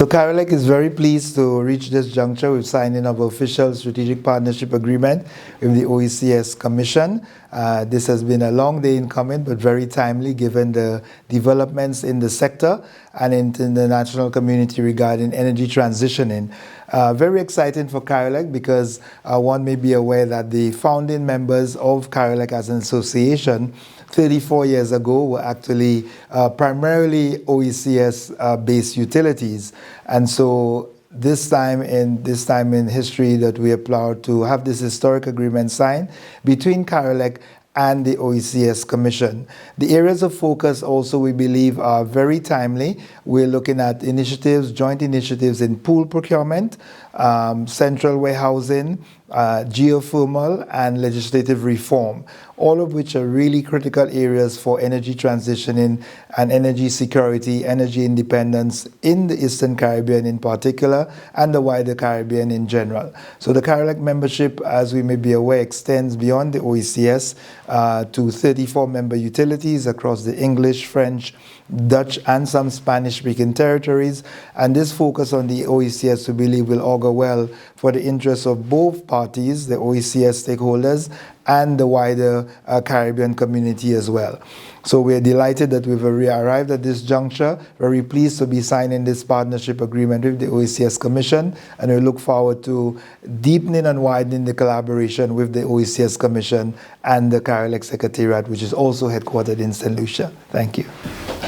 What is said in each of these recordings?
So CARILEC is very pleased to reach this juncture with signing of official strategic partnership agreement with the OECS Commission. This has been a long day in coming, but very timely given the developments in the sector and in the national community regarding energy transitioning. Very exciting for CARILEC because one may be aware that the founding members of CARILEC as an association 34 years ago were actually primarily OECS-based utilities. And so this time in history that we are proud to have this historic agreement signed between CARILEC and the OECS Commission. The areas of focus also, we believe, are very timely. We're looking at initiatives, joint initiatives in pool procurement, central warehousing, geothermal, and legislative reform, all of which are really critical areas for energy transitioning and energy security, energy independence in the Eastern Caribbean in particular, and the wider Caribbean in general. So the CARILEC membership, as we may be aware, extends beyond the OECS to 34 member utilities across the English, French, Dutch, and some Spanish-speaking territories. And this focus on the OECS, we believe, will augur well for the interests of both parties, the OECS stakeholders, and the wider Caribbean community as well. So we're delighted that we've arrived at this juncture, very pleased to be signing this partnership agreement with the OECS Commission, and we look forward to deepening and widening the collaboration with the OECS Commission and the CARILEC Secretariat, which is also headquartered in St. Lucia. Thank you.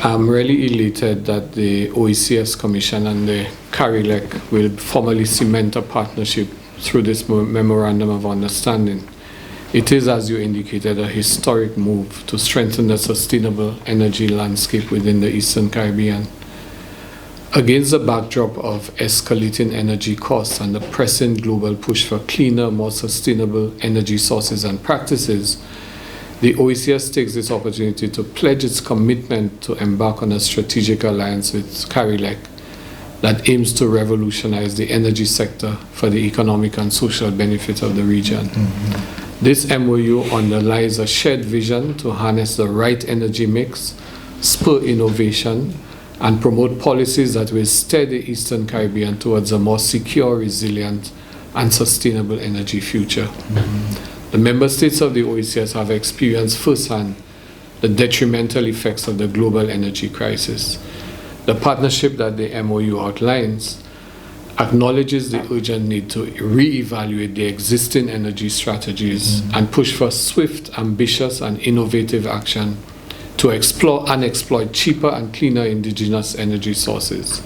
I'm really elated that the OECS Commission and the CARILEC will formally cement a partnership through this Memorandum of Understanding. It is, as you indicated, a historic move to strengthen the sustainable energy landscape within the Eastern Caribbean. Against the backdrop of escalating energy costs and the pressing global push for cleaner, more sustainable energy sources and practices, the OECS takes this opportunity to pledge its commitment to embark on a strategic alliance with CARILEC that aims to revolutionize the energy sector for the economic and social benefit of the region. This MOU underlies a shared vision to harness the right energy mix, spur innovation, and promote policies that will steer the Eastern Caribbean towards a more secure, resilient, and sustainable energy future. The member states of the OECS have experienced firsthand the detrimental effects of the global energy crisis. The partnership that the MOU outlines acknowledges the urgent need to re-evaluate the existing energy strategies and push for swift, ambitious, and innovative action to explore and exploit cheaper and cleaner indigenous energy sources.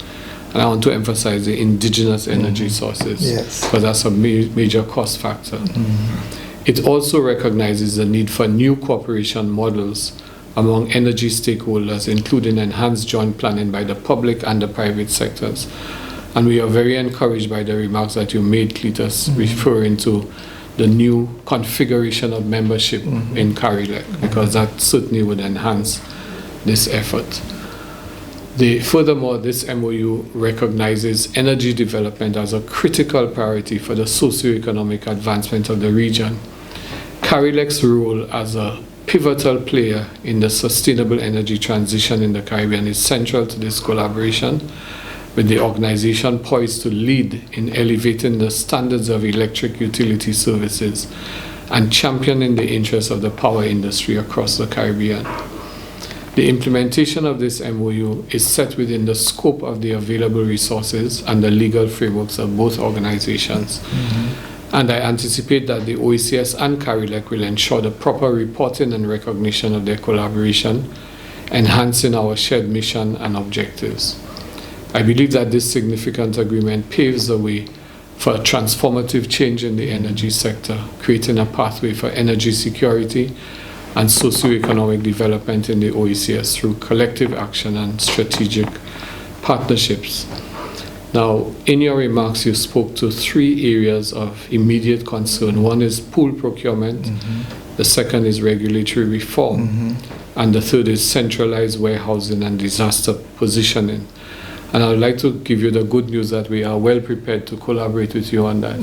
And I want to emphasize the indigenous energy sources, because that's a major cost factor. It also recognizes the need for new cooperation models among energy stakeholders, including enhanced joint planning by the public and the private sectors. And we are very encouraged by the remarks that you made, Cletus, referring to the new configuration of membership in CARILEC, because that certainly would enhance this effort. Furthermore, this MOU recognizes energy development as a critical priority for the socio-economic advancement of the region. CARILEC's role as a pivotal player in the sustainable energy transition in the Caribbean is central to this collaboration, with the organization poised to lead in elevating the standards of electric utility services and championing the interests of the power industry across the Caribbean. The implementation of this MOU is set within the scope of the available resources and the legal frameworks of both organizations. And I anticipate that the OECS and CARILEC will ensure the proper reporting and recognition of their collaboration, enhancing our shared mission and objectives. I believe that this significant agreement paves the way for a transformative change in the energy sector, creating a pathway for energy security and socio-economic development in the OECS through collective action and strategic partnerships. Now, in your remarks, you spoke to 3 areas of immediate concern. One is pool procurement, the second is regulatory reform, and the third is centralized warehousing and disaster positioning. And I would like to give you the good news that we are well prepared to collaborate with you on that.